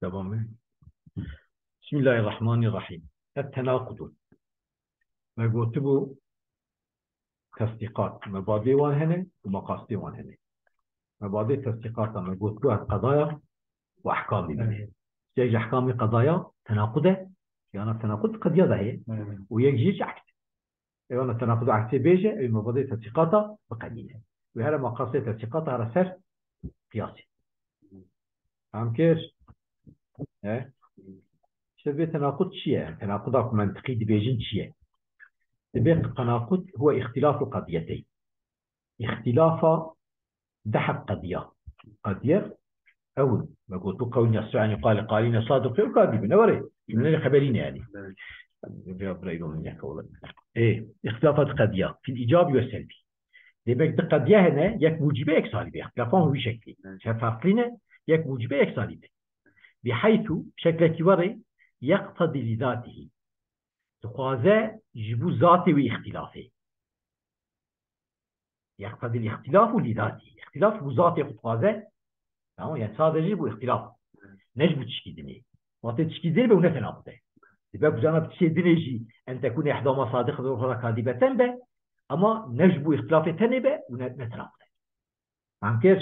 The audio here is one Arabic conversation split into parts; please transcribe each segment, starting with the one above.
تمام. بسم الله الرحمن الرحيم. التناقض ما قلتبو تصديقات مبادئ وان هنا ومقاصد وان هنا. مبادئ تصديقات ما قلتبو القضايا واحكام منه. يجي احكام القضايا تناقضه، يعني التناقض قد يظهر ويجي عكس. يعني التناقض عكس بيجي المبادئ تصديقاتها بقليله، وهذا مقاصد تصديقاتها على سر قياسي. فهم كيف؟ شبه تناقض شيء، تناقض منطقي بيجين شيء. التناقض هو اختلاف القضيتين، اختلاف دحق قضية أول ما قلت قول يسوع يعني قال قالين صادق وكاذب نوري من الخبرين يعني إيه اختلاف القضية في الإيجابي والسلبي. لذلك القضية هنا يك موجبة يك سالبة، اختلافهم بشكل شفافلنا يك موجبة يك سالبة، بحيث بشكل كبير يقتضي لذاته تقاضى جبو ذاته واختلافه. يقتضي الاختلاف لذاته، اختلاف بذاته تقاضى يعني sadece bu ihtilaf. نجم تشكيدني وقت تشكيدني بو نتناقض. لذلك جانا بتشكيدني أن تكون إحداهما صادقة وأخرى كاذبة به، أما نجم اختلاف تنبه ونتناقض. عن كيف؟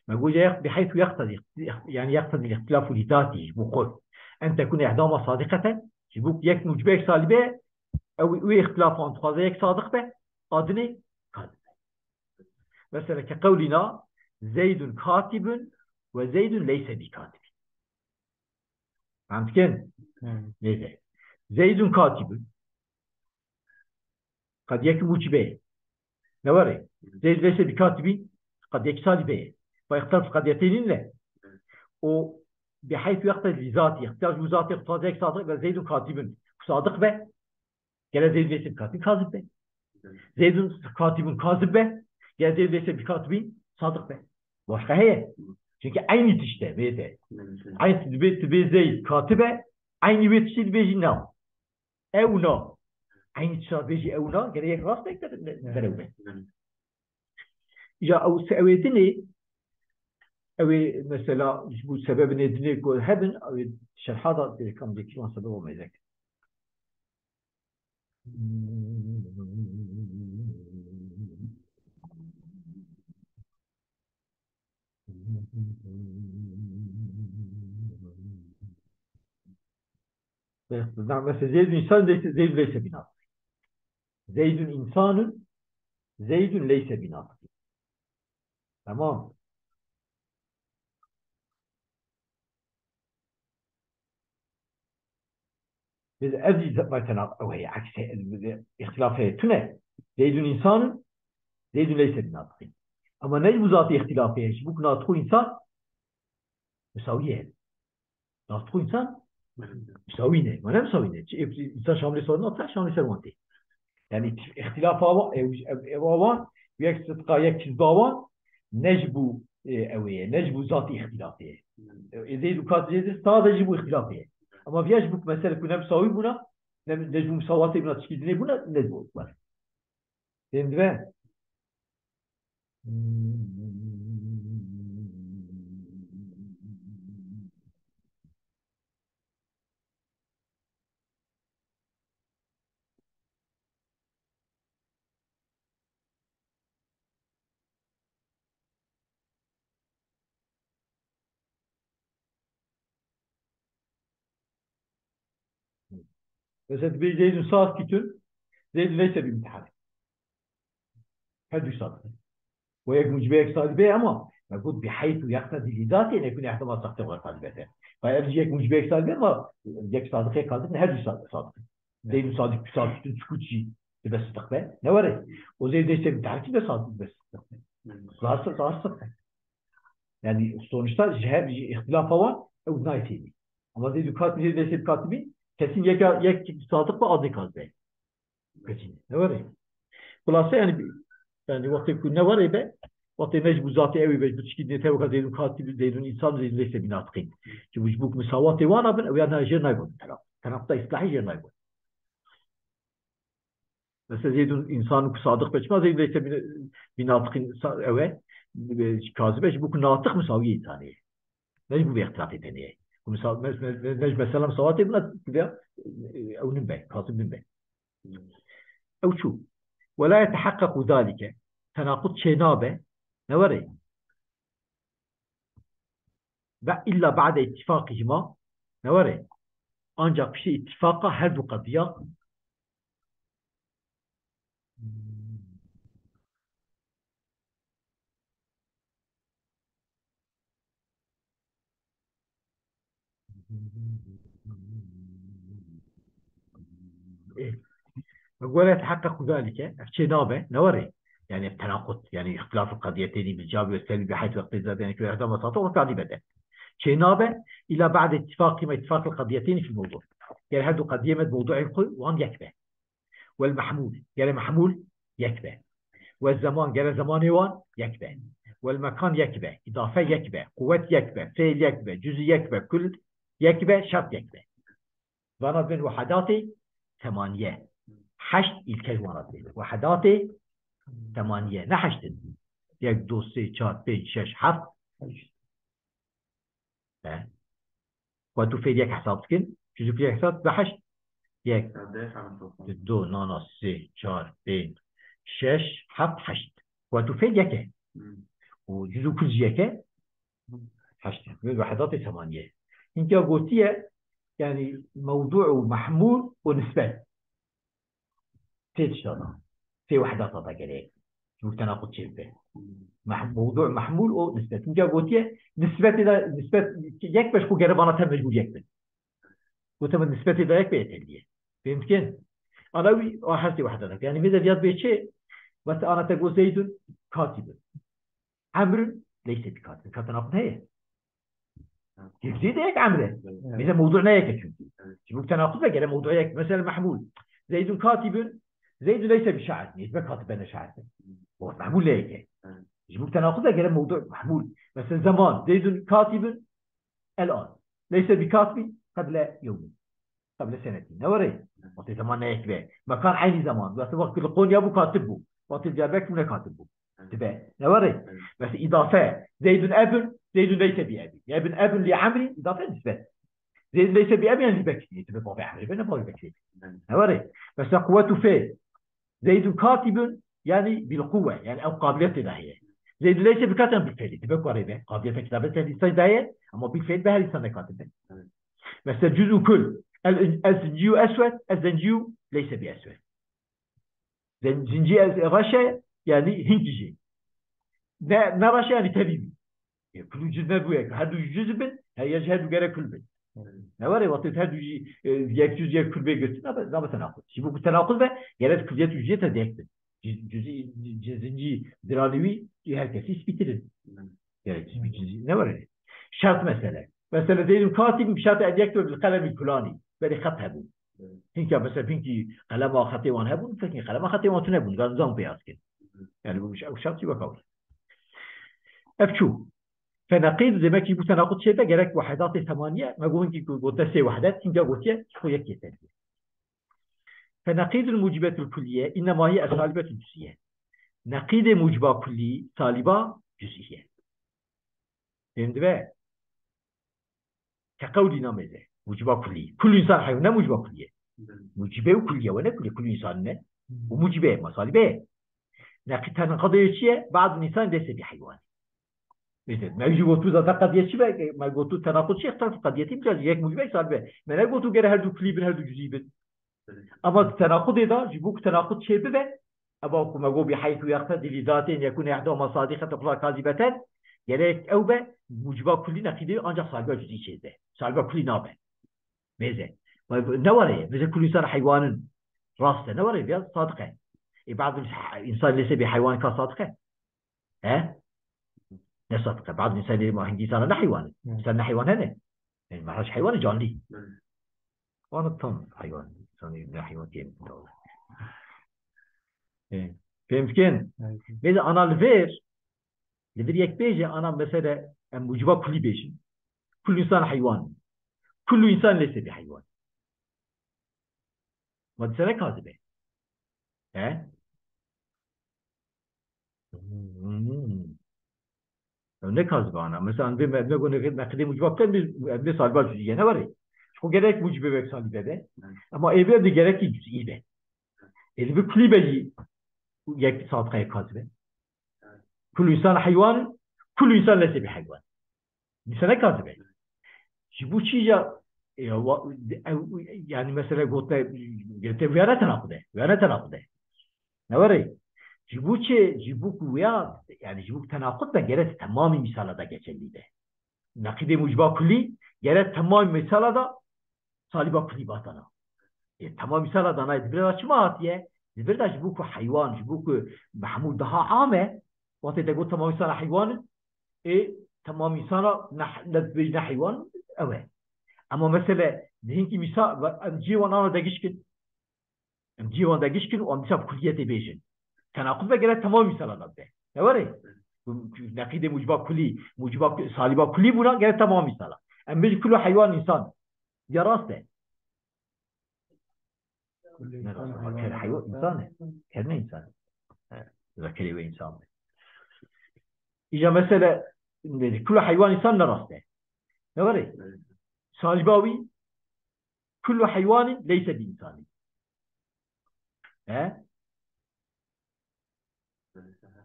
ما يقول بحيث يقتضي يعني يقتضي الاختلاف لذاته بقول أن تكون إحداهما صادقة يبقى يك موجبة سالبة أو اختلاف عن تقاضى يك صادق به أدنى كاذب. مثلا كقولنا زيد كاتب وزيد ليس بكاتب. فهمت كيف؟ ليس زيد كاتب قد يكون موجبه نوري، زيد ليس بكاتب قد يكون سالبه، فيختلف قضيتين له وبحيث يقتضي لذاته يختلف بذاته يقتضي صادق زيد كاتب صادق به قال زيد ليس بكاتب كاذب به، زيد كاتب كاذب به قال زيد ليس بكاتب صادق به. başka هي çünkü aynı işte böyle aynı bir زيد كاتبه aynı bir şey بيجي نو او نو aynı şey بيجي او نو قال يك راس تقدر ندروه ya او سويتني او مثلا bu sebep nedeni ko hebben şerhada كم دي كمان سبب ما ذاك نعم مثلا زيد إنسان زيد ليس بناطق، زيد إنسان زيد ليس بناطق. تمام. إذا أبدي مثلا أو هي عكس اختلاف هي تنه زيد إنسان زيد ليس بناطق، أما نجم ذات اختلاف هي شبك ناطق إنسان مساوية، ناطق إنسان مساوية ما مساوية إنسان شامل صار ناطق شامل سروانتي يعني اختلاف أوان ويك صدقة يك كذبان نجبو أويه نجبو ذاتي اختلافه زيد وكات زيد صار نجبو اختلافه، أما بيجبوك مثلا كنا مساوي بنا نجبو مساواته بنا تشكيلني بنا نجبو بس فهمت بقى؟ مثلا تبي زيد صار كتير زيد ليس بمتحرك هذا صار ويك مجبرك صار بيه أما نقول بحيث يقتضي لذاته أن يكون احتمال سقط غير قادبته، فيرجع مجبرك صار بيه ما يك صادق قادم هذا صادق زيد صادق صادق تسكتشي بس استقبال نوري وزيد ليس بمتحرك بس صادق بس استقبال صار صدق يعني sonuçta cevap ihtilaf var o naytini. Ama dedi katbi de katbi kesin yek sadık ve adı kazbey. Kesin. Ne var ya? Kulası yani vakti ne var ya be? Vakti mecbu zatı evi be bütçü ne tevka dedim katbi dedim insan zeyleşse binatkin. Ki bu musavatı var abin ve yana jernay bu taraf. Tarafta islahi jernay bu. Mesela zeydun insanı sadık beçmez zeyleşse binatkin evet. Kazibe bu natık musavi tane. مجبور باختلاف الدنيا مثلا مصواتي كذا أو نبه خاصب نبه أو شو ولا يتحقق ذلك تناقض شنابه نوري إلا بعد اتفاقهما نوري ancak bir şey ittifaka her bu kadıya ولا يتحقق ذلك اجتنابه نوري يعني التناقض يعني اختلاف القضيتين بالجواب والسلب بحيث يقتضي ذلك يعني كل هذا بساطه وتعني بدا اجتنابه الى بعد اتفاق القضيتين في الموضوع يعني هذه قضيه من موضوع الكل وان يكفي والمحمول يعني محمول يكفي والزمان يعني زمان وان يكفي والمكان يكفي اضافه يكفي قوه يكفي فعل يكفي جزء يكفي كل يكفي شرط يكفي ضرب من وحداتي 8 حشت الكلمات وحداتي 8 نحشت 1 2 3 4 5 6 7 وانتو في يك حساب كن جزء في حساب بحشت 1 2 9 3 4 5 6 7 8 وانتو في يك وجزء كل يك حشت وحداتي 8 انت قلتيه يعني موضوع محمول ونسبة تشتغل في وحدات تقريبا شو تناقض شبه موضوع محمول او نسبة اینجا گوتیه نسبة یک بش خو گربانه تر مجبور یک بن گوتم نسبة دا یک بيتليه يمكن انا واحد وحدات يعني مثل ياد بيتشي بس انا تقول زيد كاتب عمرو ليس بكاتب كتناقض هي يزيد هيك عمره مثل موضوعنا هيك شو تناقض غير موضوع هيك مثلا محمول زيد كاتب زيد ليس بشاعر يبقى كاتب انا شاعر هو محمول هيك يجب تناقض غير موضوع محمول مثلا زمان زيد كاتب الان ليس بكاتب قبل يوم قبل سنتين نوري وقت زمان هيك بقى مكان عيني زمان بس وقت القول يا ابو كاتبه وقت الجابك من كاتبه تبع نوري بس اضافه زيد اب زيد ليس بأبي يعني ابن اب لعمري اضافه نسبه زيد ليس بأبي يعني بكري تبع بابا عمري بنا بابا بكري نوري بس قوته في زيد كاتب يعني بالقوه يعني او قابليه داهيه زيد ليس بكاتب بالفعل تبع قريبه قابليه كتابه الانسان داهيه اما بالفعل بها لسان كاتب بس الجزء كل الزنجي اسود الزنجي ليس باسود زنجي رشا يعني هنجي نرشا يعني تبيبي كل جزء نبويك هادو جزء هي يجهد غير كل بيت نوري وقت هادو يك جزء كل بيت لا بتناقض شبه تناقض به يعني كلية جزء تديك جزء جزء درالوي هركسي سبيتر يعني جزء نوري شرط مثلا زي الكاتب بشرط أن يكتب بالقلم الفلاني بري خط هبون هنك مثلا فينك قلم خطي وان هبون فكني قلم خطي وان تنبون قال نظام بياس كده يعني مش أو شرط يبقى قول أفشو فنقيض زي ما كي تناقض شيء جرك وحدات 8 ما قلنا كي قلت 6 وحدات كنجا قلت شو يكفي تاني فنقيض الموجبات الكلية إنما هي السالبة الجزئية نقيض موجبة كلي سالبة جزئية فهمت بقى كقولنا ماذا موجبة كلية كل إنسان حيوان موجبة كلية موجبة وكلية ولا كل إنسان وموجبة ما سالبة نقيض تناقض شيء بعض الإنسان ليس بحيوان مثل ما يجي قلتو ذات قضية شبه ما قلتو تناقض شيء اختلف قضيتي بجاز يك موجبة سالبة ما لا قلتو غير هردو كليبن هردو جزيبن أما التناقض إذا جيبوك تناقض شيء ببه أباكم أقول بحيث يقتضي لذات يكون إحداهما صادقة أخرى كاذبة يريك أو به موجبة كلي نقيضة أنجح سالبة جزئي شيء ده سالبة كلي نابه ماذا نوري مثل كل إنسان حيوان راسته نوري بيا صادقة بعض الإنسان ليس بحيوان كصادقة ها نصدق بعض الإنسان اللي ما هندي صار حيوان إنسان حيوان هنا يعني ما هوش حيوان جانلي وانا طن حيوان إنسان حيوان كين فهمت كين إذا أنا الفير يك بيجي أنا مثلا موجبة كل بيجي كل إنسان حيوان كل إنسان ليس بحيوان ما تسألك كاذبة ها ne kazbana. Mesela bir nakide mucibaktan bir salba cüz'iye ne var ya? Şu gerek mucibe ve salibede. Ama evde de gerek ki cüz'i be. Bir klibeyi yek sadıkaya kazbe. Kullu insan hayvan, kullu insan lese bir hayvan. İnsana kazbe. Bu çiğca yani mesela gotta gete viyana tanakıde. Ne var ya? Cibuk veya yani cibuk tenakut da gerek tamamı misalada geçerliydi. Nakide mucba kulli gerek tamamı misalada saliba kulli batana. Tamam misalada na bir açma atiye. Bir de cibuk hayvan cibuk mahmud daha ame. Vaqti تقول tamam misala hayvan tamam misala نتبج hayvan evet. Ama mesela diyelim ki misal civan ana da geçkin. Civan da geçkin o misal kulliyete bejin. Tenakuz ve gerek tamam misalada be. Ne var ya? Nakide mucba kulli, mucba saliba kulli buna gerek tamam misala. Ama bir kullu hayvan insan. Yarası. Hayvan insan. Kendine insan. Zekeri ve insan. İşte mesela kullu hayvan insan yarası. Ne var ya? Salibawi kullu hayvanin leyse bi insani.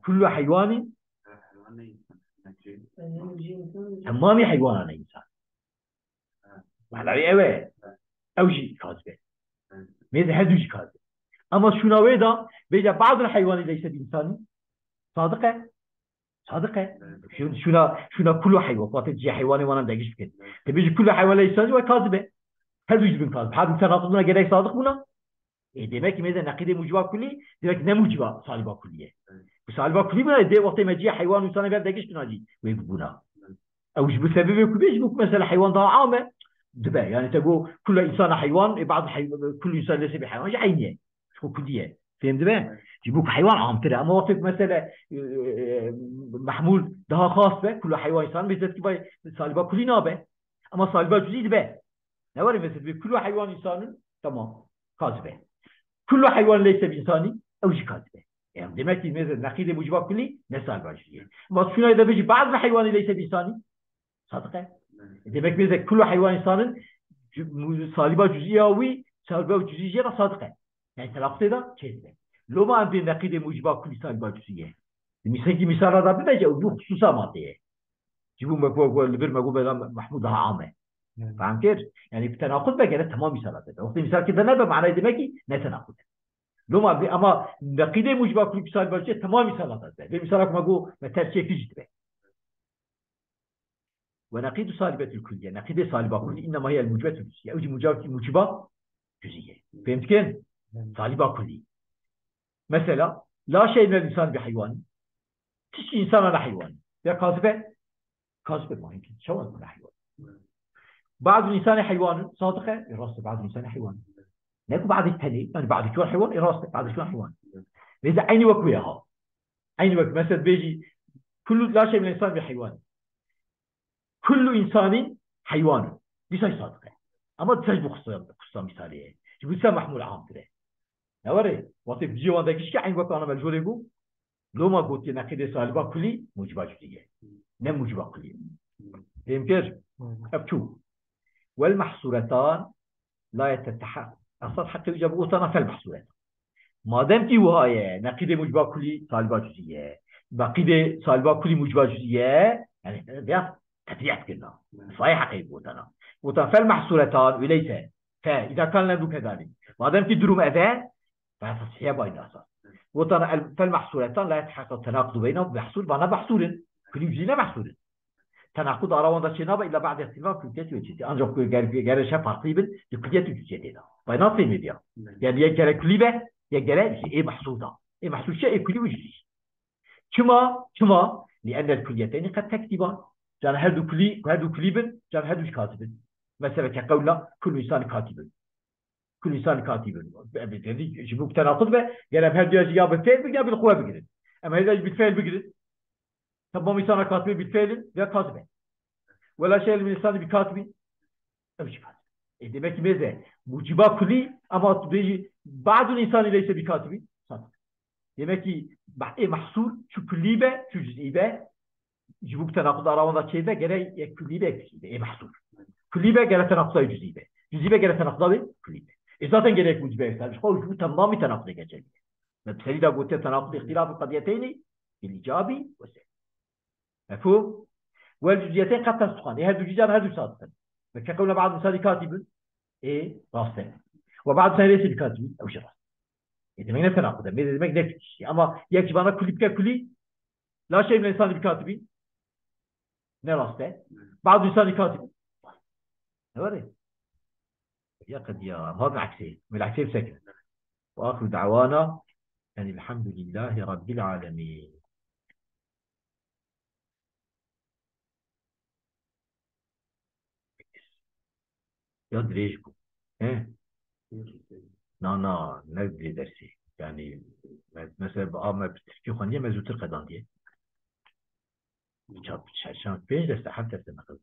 كل حيوان تمامي حيوان أنا إنسان وهذا أوي أوجي كاذبة ماذا هدوش كاذبة أما شو نويدا بيجا بعض الحيوان ليس بإنسان صادقة شو كل حيوان فاتت جي حيواني وانا دقيش بكن تبيجي كل حيوان ليس إنسان وكاذبة هدوش بن كاذب هذا تناقضنا جري صادق بنا demek ki mesela nakide muciba kulli demek ne muciba saliba kulliye. Bu saliba kulli buna de vakti meciye hayvan insana ver degiş tunaci ve buna. Ev bu sebebi kubej bu mesela hayvan daha ame debe yani تقول كل إنسان حيوان بعض كل إنسان ليس بحيوان عينيه شو كلية فهمت بقى جيبوك حيوان عام ترى أما وقت مثلا محمول ده خاص به كل حيوان إنسان بيزت كبا سالبا كلي نابه أما سالبا جديد به نوري مثلا كل حيوان إنسان تمام خاص به كل حيوان ليس بإنساني أو شيء كاذبه يعني demek ki mesela nakide muciba kulli ne salba cüz'iye. Ama şuna da bir bazı hayvanı leyse b'insani sadıka. Demek mesela kullu hayvan insanın saliba cüz'iyavi saliba cüz'iye sadıka. Yani telaffuz da çizdi. Loma bir nakide muciba kulli saliba cüz'iye. Misal da bir de bu hususa maddeye. Cibu mekbu bir mekbu bela Mahmud daha ame. فاهم كيف؟ يعني التناقض بقى كده تمام مثالات وقت مثال كده نبقى معناه دماغي نتناقض لو ما اما نقيده مجبا كل مثال بقى تمام مثالات ده مثالك ما جو مثال شيء في جدبه ونقيد صالبة الكلية نقيد صالبة كلية إنما هي الموجبات الجزئية أو موجبة جزئية فهمت كيف؟ صالبة كلية مثلا لا شيء من الإنسان بحيوان تشكي إنسان على حيوان ده كاذبة ما يمكن شو أقول حيوان بعض الإنسان حيوان صادقة يراست بعض الإنسان حيوان ناكو بعض التاني يعني بعض كون حيوان يراست بعض كون حيوان إذا عيني وكويها عيني وك مثلا بيجي كل لا شيء من الإنسان بحيوان كل إنسان حيوان ليس صادقة أما تسجل قصة مثالية يقول سام محمول عام كده نوري وقت بيجي وانده كيش عين وك أنا مجبور يقول لو ما قلت ناقد سالبا كلي موجبة جدية نم موجبة كلية يمكن أبتو والمحصورتان لا يتتحقق أصلا حتى يجابوا طنا في المحصولات ما دام كي وهاي نقيد موجبة كلي سالبا جزئية بقيد سالبا كلي موجبة جزئية يعني بيات تبيعت كنا صحيح حقيقي وطنا في المحصولتان وليس فإذا كان لنا كذلك ما دام كي دروم أذان فتصحيح بين أساس وطنا في المحصولتان لا يتحقق التناقض بينهم محصول بنا محصول كلي جزئية محصول تناقض أراوان دا شنابه إلا بعد اختلاف كليات وجزئية أنجو جرشة فرقيبا لكليات وجزئية بينات في ميديا يعني يجرى كليبه يجرى إيه محصولة إيه محصول شيء كلي وجزئي كما لأن الكليتين قد تكتبان كان هذا كلي وهذا كليبا كان هذا كاتب مثلا كقولنا كل إنسان كاتب يعني شبوك تناقض به يعني هذا يجي بالفعل بيجي بالقوة بجد أما هذا يجي بالفعل بجد طب ما إنسان كاتب بالفعل يا كاتبه ولا شيء من الإنسان بكاتبه مش كاتب demek ki meze muciba kulli ama بيجي بعض الإنسان ليس بكاتب صح demek ki mahsul şu kullibe şu cüz'ibe جبوك تناقض أراونا شيء جرى يكلي بك إيه محصور كلي بك جرى تناقض جزئي بك جزئي بك جرى تناقض كلي بك إذا جرى يكون بك سالش قول شو تمامي تناقض كجلي مثل إذا قلت تناقض اختلاف القضيتين الإيجابي والسلبي مفهوم والجزئيتين قد تصدقان هذا الجزء هذا صادقا فكقول بعض المثال كاتب إيه راسين وبعض سنة كاتب أو شرط إذا ما يتناقض ما يقدر أما يكتب أنا كلي بك كلي لا شيء من الإنسان بكاتبين نراسته بعض الإنسان كاتب هوري يا قد يا هذا العكسين من العكسين بسكن وآخر دعوانا يعني الحمد لله رب العالمين يا دريجكم إيه نا نقدر درسي يعني مثلا بقى ما بتحكي خانية ما زوتر قداندية شاب شاب بيج لست حتى سنة